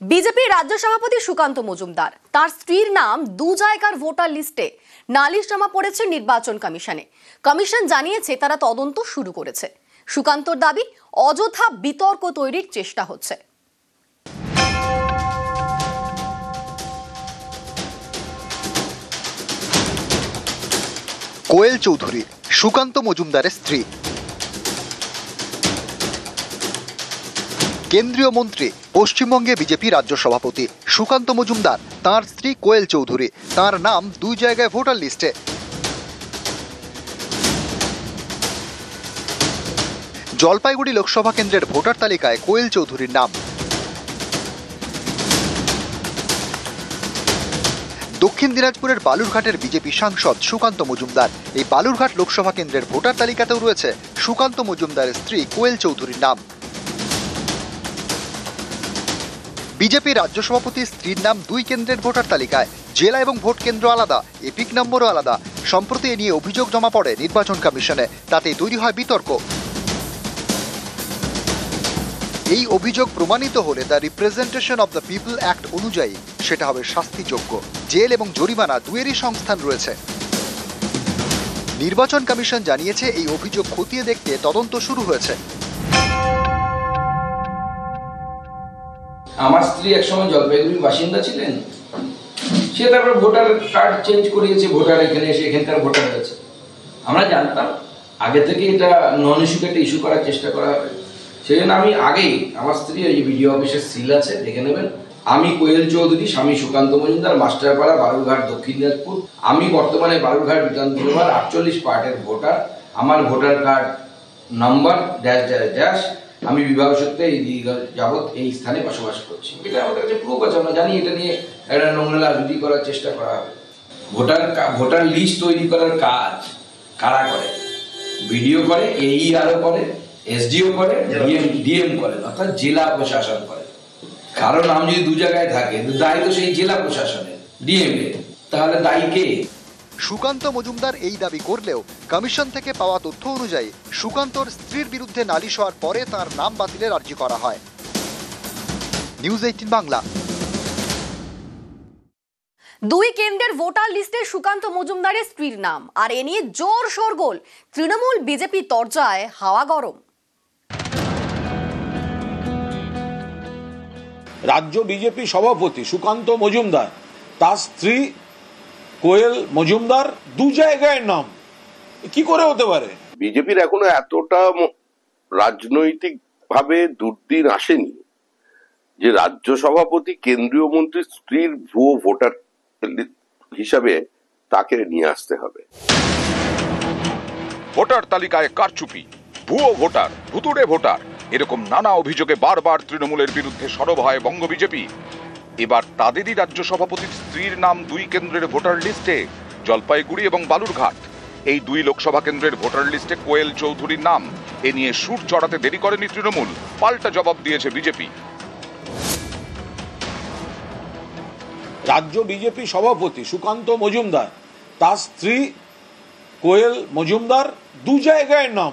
BJP রাজ্য সভাপতি সুকান্ত মজুমদার তার স্ত্রীর নাম দু জায়গার ভোটার লিস্টে নালিশনামা পড়েছে নির্বাচন কমিশনে। কমিশন জানিয়েছে তারা তদন্ত শুরু করেছে। সুকান্তর দাবি, অযথা বিতর্ক তৈরির চেষ্টা হচ্ছে। কোয়েল চৌধুরী সুকান্ত মজুমদারের স্ত্রী, কেন্দ্রীয় মন্ত্রী, পশ্চিমবঙ্গে বিজেপি রাজ্য সভাপতি সুকান্ত মজুমদার তার স্ত্রী কোয়েল চৌধুরী, তার নাম দুই জায়গায় ভোটার লিস্টে। জলপাইগুড়ি লোকসভা কেন্দ্রের ভোটার তালিকায় কোয়েল চৌধুরীর নাম। দক্ষিণ দিনাজপুরের বালুরঘাটের বিজেপি সাংসদ সুকান্ত মজুমদার, এই বালুরঘাট লোকসভা কেন্দ্রের ভোটার তালিকাতেও রয়েছে সুকান্ত মজুমদারের স্ত্রী কোয়েল চৌধুরীর নাম। বিজেপি রাজ্য সভাপতির স্ত্রীর নাম দুই কেন্দ্রের ভোটার তালিকায়, জেলা এবং ভোট কেন্দ্র আলাদা, এপিক নম্বরও আলাদা। সম্প্রতি এ নিয়ে অভিযোগ জমা পড়ে নির্বাচন কমিশনে, তাতে তৈরি হয় বিতর্ক। এই অভিযোগ প্রমাণিত হলে the representation of the people act অনুযায়ী সেটা হবে শাস্তিযোগ্য। জেল এবং জরিমানা দুয়েরই সংস্থান রয়েছে। নির্বাচন কমিশন জানিয়েছে এই অভিযোগ খতিয়ে দেখতে তদন্ত শুরু হয়েছে। আমার স্ত্রী একসময় জলপাইগুড়ির বাসিন্দা ছিলেন, সে তারপর ভোটার কার্ড চেঞ্জ করিয়েছে, ভোটার এখানে এসে এখানকার ভোটার হয়েছে। আমরা জানতাম আগে থেকে এটা নন ইস্যুকে একটা ইস্যু করার চেষ্টা করা হবে, সেই জন্য আমি আগেই আমার স্ত্রী ওই যে বিডিও অফিসের সিল আছে দেখে নেবেন, আমি কোয়েল চৌধুরী, স্বামী সুকান্ত মজুমদার, মাস্টারপাড়া, বালুরঘাট, দক্ষিণ দিনাজপুর। আমি বর্তমানে বালুরঘাট বিধানসভার 48 পার্টের ভোটার। আমার voter card number dash dash dash. আমি বিবাহ সূত্রে এই যাবৎ এই স্থানে বসবাস করছি। এটা আমাদের কাছে প্রুফ আছে, আমরা জানি এটা নিয়ে একটা নোংরা রাজনীতি করার চেষ্টা করা হবে। ভোটার লিস্ট তৈরি করার কাজ কারা করে? বিডিও করে, এইআরও করে, এসডিও করে, ডিএম করে, অর্থাৎ জেলা প্রশাসন করে। কারো নাম যদি দু জায়গায় থাকে, দায়ী তো সেই জেলা প্রশাসনের, ডিএম এর। তাহলে দায়ী কে? সুকান্ত মজুমদার এই দাবি করলেও কমিশন থেকে পাওয়া তথ্য অনুযায়ী সুকান্তর স্ত্রীর বিরুদ্ধে নালিশ হওয়ার পরে তার নাম বাতিলের আর্জি করা হয়। নিউজ 18 বাংলা। দুই কেন্দ্রের ভোটার লিস্টে সুকান্ত মজুমদারের স্ত্রীর নাম, আর এ নিয়ে জোর শোরগোল। তৃণমূল বিজেপি তরজায় হাওয়া গরম। রাজ্য বিজেপি সভাপতি সুকান্ত মজুমদার তার স্ত্রী কোয়েল মজুমদার দু জায়গায় নাম, কি করে হতে পারে? বিজেপির এখনো এতটা রাজনৈতিক ভাবে দুর্দিন আসেনি যে রাজ্য সভাপতি কেন্দ্রীয় মন্ত্রীর স্ত্রীর ভুয়ো ভোটার হিসাবে তাকে নিয়ে আসতে হবে। ভোটার তালিকায় কারচুপি, ভুয়ো ভোটার, ভুতুড়ে ভোটার, এরকম নানা অভিযোগে বারবার তৃণমূলের বিরুদ্ধে সরব হয় বঙ্গ বিজেপি। এবার তাদেরই রাজ্য সভাপতির স্ত্রীর নাম দুই কেন্দ্রের ভোটার লিস্টে, জলপাইগুড়ি এবং বালুরঘাট। এই দুই লোকসভা কেন্দ্রের ভোটার লিস্টে কোয়েল চৌধুরীর নাম। এ নিয়ে সুর চড়াতে দেরি করেনি তৃণমূল, পাল্টা জবাব দিয়েছে বিজেপি। রাজ্য বিজেপি সভাপতি সুকান্ত মজুমদার তার স্ত্রী কোয়েল মজুমদার দু জায়গায় নাম,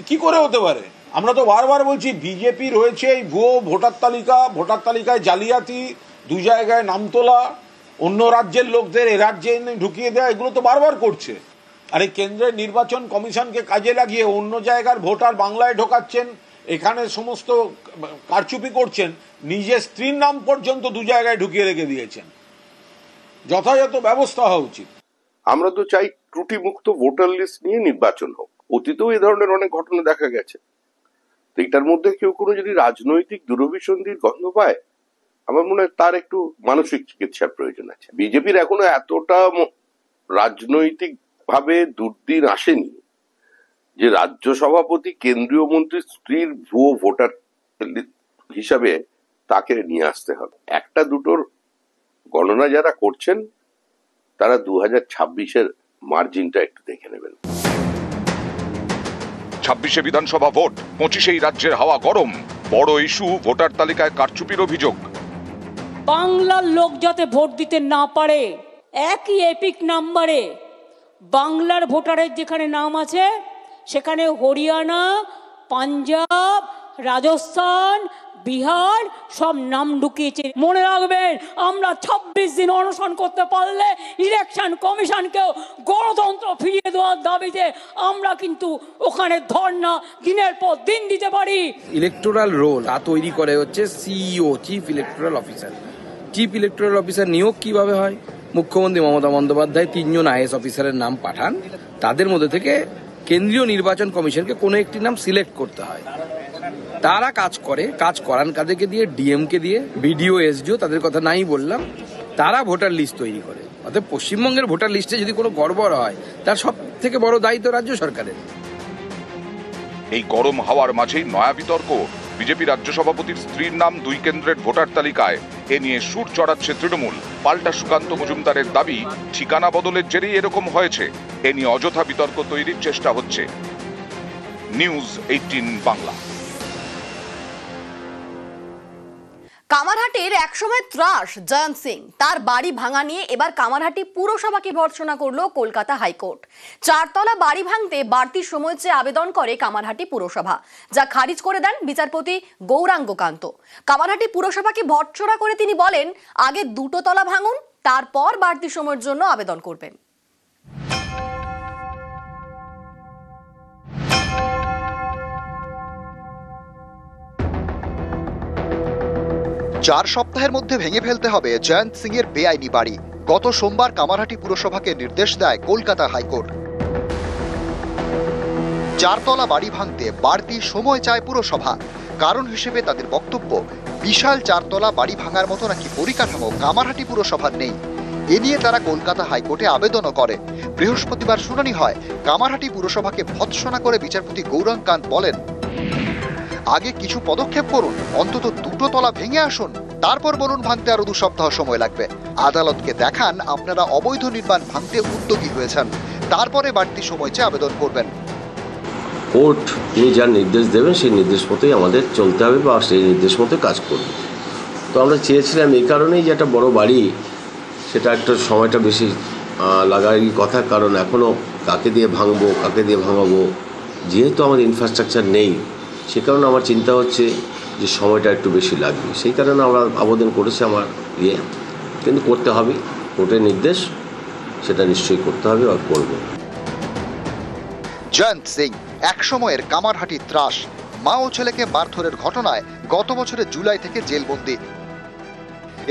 কি করে হতে পারে? আমরা তো বারবার বলছি বিজেপি রয়েছে এই ভুয়ো ভোটার তালিকায় জালিয়াতি, দু জায়গায় নাম তোলা, অন্য রাজ্যের লোকদের এ রাজ্যে ঢুকিয়ে দেওয়া, এগুলো তো বারবার করছে। আর এই কেন্দ্রের নির্বাচন কমিশনকে কাজে লাগিয়ে অন্য জায়গার ভোটার বাংলায় ঢোকাচ্ছেন, এখানে সমস্ত কারচুপি করছেন, নিজের স্ত্রীর নাম পর্যন্ত দু জায়গায় ঢুকিয়ে রেখে দিয়েছেন। যথাযথ ব্যবস্থা হওয়া উচিত। আমরা তো চাই ত্রুটিমুক্ত ভোটার লিস্ট নিয়ে নির্বাচন হোক। অতীতেও এই ধরনের অনেক ঘটনা দেখা গেছে। তো এটার মধ্যে কেউ কোনো যদি রাজনৈতিক দুরভিসন্ধির গন্ধ পায়, আমার মনে হয় তার একটু মানসিক চিকিৎসার প্রয়োজন আছে। বিজেপির এখনো এতটা রাজনৈতিক ভাবে দুর্দিন আসেনি যে রাজ্য সভাপতি কেন্দ্রীয় মন্ত্রীর স্ত্রীর ভুয়ো ভোটার হিসাবে তাকে নিয়ে আসতে হবে। একটা দুটোর গণনা যারা করছেন তারা 2026-এর মার্জিনটা একটু দেখে নেবেন। 26-এ বিধানসভা ভোট, 25-এই রাজ্যের হাওয়া গরম। বড় ইস্যু ভোটার তালিকায় কারচুপির অভিযোগ। বাংলার লোক যাতে ভোট দিতে না পারে, একই এপিক নাম্বারে বাংলার ভোটারের যেখানে নাম আছে সেখানে হরিয়ানা, পাঞ্জাব, রাজস্থান, বিহার সব নাম ঢুকিয়েছে। মনে রাখবেন, আমরা 26 দিন অনশন করতে পারলে ইলেকশন কমিশনকেও গণতন্ত্র ফিরিয়ে দেওয়ার দাবিতে আমরা কিন্তু ওখানে ধর্ণা দিনের পর দিন দিতে পারি। ইলেকটোরাল রোল তা তৈরি করে হচ্ছে CEO, chief electoral officer. Chief electoral officer নিয়োগ কিভাবে হয়? মুখ্যমন্ত্রী মমতা বন্দ্যোপাধ্যায় 3 জন আইএস অফিসারের নাম পাঠান, তাদের মধ্যে থেকে কেন্দ্রীয় নির্বাচন কমিশনকে কোনো একটি নাম সিলেক্ট করতে হয়। তারা কাজ করে, কাজ করান কাদেরকে দিয়ে? ডিএমকে দিয়ে, বিডিও, এসডিও, তাদের কথা নাই বললাম। তারা ভোটার লিস্ট তৈরি করে। অর্থাৎ পশ্চিমবঙ্গের ভোটার লিস্টে যদি কোনো গড়বড় হয়, তার সব থেকে বড় দায়িত্ব রাজ্য সরকারের। এই গরম হাওয়ার মাঝেই নয়া বিতর্ক। বিজেপি রাজ্য সভাপতির স্ত্রীর নাম 2 কেন্দ্রের ভোটার তালিকায়। এ নিয়ে সুর চড়াচ্ছে তৃণমূল। পাল্টা সুকান্ত মজুমদারের দাবি, ঠিকানা বদলের জেরেই এরকম হয়েছে। এ নিয়ে অযথা বিতর্ক তৈরির চেষ্টা হচ্ছে। নিউজ 18 বাংলা। কামারহাটির একসময় ত্রাস জয়ন্ত সিং, তার বাড়ি ভাঙা নিয়ে এবার কামারহাটি পুরসভাকে ভর্ৎসনা করল কলকাতা হাইকোর্ট। 4 তলা বাড়ি ভাঙতে বাড়তি সময় চেয়ে আবেদন করে কামারহাটি পুরসভা, যা খারিজ করে দেন বিচারপতি গৌরাঙ্গ কান্ত। কামারহাটি পুরসভাকে ভর্ৎসনা করে তিনি বলেন, আগে 2 তলা ভাঙুন, তারপর বাড়তি সময়ের জন্য আবেদন করবেন। 4 সপ্তাহের মধ্যে ভেঙে ফেলতে হবে জয়ন্ত সিং এর বেআইনি বাড়ি। গত সোমবার কামারহাটি পুরসভাকে নির্দেশ দেয় কলকাতা হাইকোর্ট। 4 তলা বাড়ি ভাঙতে বাড়তি সময় চায় পুরসভা। কারণ হিসেবে তাদের বক্তব্য, বিশাল 4 তলা বাড়ি ভাঙার মতো নাকি পরিকাঠামো কামারহাটি পুরসভার নেই। এ নিয়ে তারা কলকাতা হাইকোর্টে আবেদনও করে। বৃহস্পতিবার শুনানি হয়। কামারহাটি পুরসভাকে ভৎসনা করে বিচারপতি গৌরাঙ্গ কান্ত বলেন, আগে কিছু পদক্ষেপ করুন, অন্তত 2 তলা ভেঙে আসুন, তারপর বলুন ভাঙতে আরো 2 সপ্তাহ সময় লাগবে। আদালতকে দেখান আপনারা অবৈধ নির্মাণ ভাঙতে উদ্যোগী হয়েছেন, তারপরে বাড়তি সময় চেয়ে আবেদন করবেন। কোর্ট তিনি যার নির্দেশ দেবেন সেই নির্দেশ মতোই আমাদের চলতে হবে বা সেই নির্দেশ মতো কাজ করব। তো আমরা চেয়েছিলাম এই কারণেই যে একটা বড় বাড়ি, সেটা একটা সময়টা বেশি লাগারই কথা। কারণ এখনও কাকে দিয়ে ভাঙবো, কাকে দিয়ে ভাঙাবো, যেহেতু আমাদের ইনফ্রাস্ট্রাকচার নেই, সে কারণে আমার চিন্তা হচ্ছে যে সময়টা একটু বেশি লাগবে। সেই কারণে আমরা আবেদন করেছি আমার কিন্তু করতে হবে, কোর্টের নির্দেশ, সেটা নিশ্চয়ই করতে হবে আর করব। জয়ন্ত সিং একসময়ের কামারহাটি ত্রাস। মা ও ছেলেকে মারধরের ঘটনায় গত বছরের জুলাই থেকে জেলবন্দি।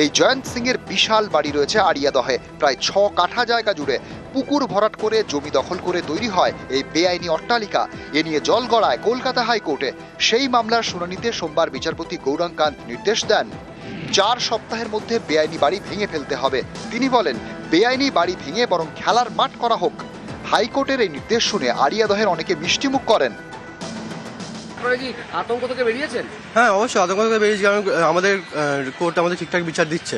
এই জয়ন্ত সিং এর বিশাল বাড়ি রয়েছে আড়িয়াদহে, প্রায় 6 কাঠা জায়গা জুড়ে। পুকুর ভরাট করে জমি দখল করে তৈরি হয় এই বেআইনি অট্টালিকা। এ নিয়ে জল গড়ায় কলকাতা হাইকোর্টে। সেই মামলার শুনানিতে সোমবার বিচারপতি গৌরাঙ্গ কান্ত নির্দেশ দেন, 4 সপ্তাহের মধ্যে বেআইনি বাড়ি ভেঙে ফেলতে হবে। তিনি বলেন, বেআইনি বাড়ি ভেঙে বরং খেলার মাঠ করা হোক। হাইকোর্টের এই নির্দেশ শুনে আড়িয়াদহের অনেকে মিষ্টিমুখ করেন। আতঙ্ক থেকে বেরিয়েছেন? হ্যাঁ, অবশ্যই আতঙ্ক থেকে বেরিয়েছি। আমাদের কোর্ট আমাদের ঠিকঠাক বিচার দিচ্ছে,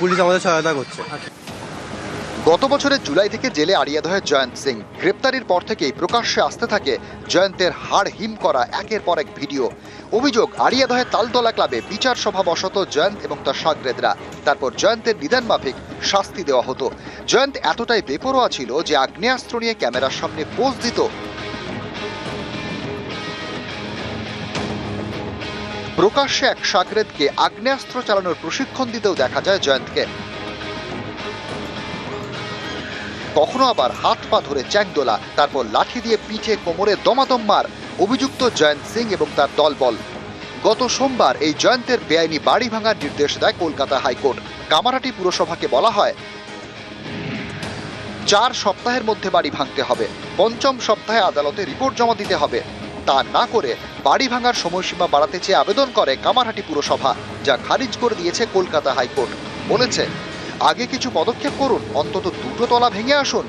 পুলিশ আমাদের সহায়তা করছে। গত বছরের জুলাই থেকে জেলে আড়িয়াদহে জয়ন্ত সিং। গ্রেপ্তারির পর থেকেই প্রকাশ্যে আসতে থাকে জয়ন্তের হাড় হিম করা একের পর এক ভিডিও। অভিযোগ, আড়িয়াদহে তালতলা ক্লাবে বিচার সভা বসত জয়ন্ত এবং তার সাগরেদরা। তারপর জয়ন্তের বিধান মাফিক শাস্তি দেওয়া হতো। জয়ন্ত এতটাই বেপরোয়া ছিল যে আগ্নেয়াস্ত্র নিয়ে ক্যামেরার সামনে পোজ দিত। প্রকাশ্যে এক সাগরেদকে আগ্নেয়াস্ত্র চালানোর প্রশিক্ষণ দিতেও দেখা যায় জয়ন্তকে। কখনো আবার হাত পা ধরে চ্যাংদোলা, তারপর লাঠি দিয়ে পিঠে কোমরে দমাদম মার। অভিযুক্ত জয়ন্ত সিং এবং তার দলবল। গত সোমবার এই জয়ন্তের বেআইনি বাড়ি ভাঙার নির্দেশ দেয় কলকাতা হাইকোর্ট। কামারহাটি পুরসভাকে বলা হয়, 4 সপ্তাহের মধ্যে বাড়ি ভাঙতে হবে, 5ম সপ্তাহে আদালতে রিপোর্ট জমা দিতে হবে। তা না করে বাড়ি ভাঙার সময়সীমা বাড়াতে চেয়ে আবেদন করে কামারহাটি পুরসভা, যা খারিজ করে দিয়েছে কলকাতা হাইকোর্ট। বলেছে, আগে কিছু পদক্ষেপ করুন, অন্তত 2 তলা ভেঙে আসুন,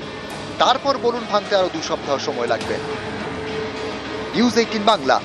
তারপর বলুন ভাঙতে আরো 2 সপ্তাহ সময় লাগবে। নিউজ 18 বাংলা।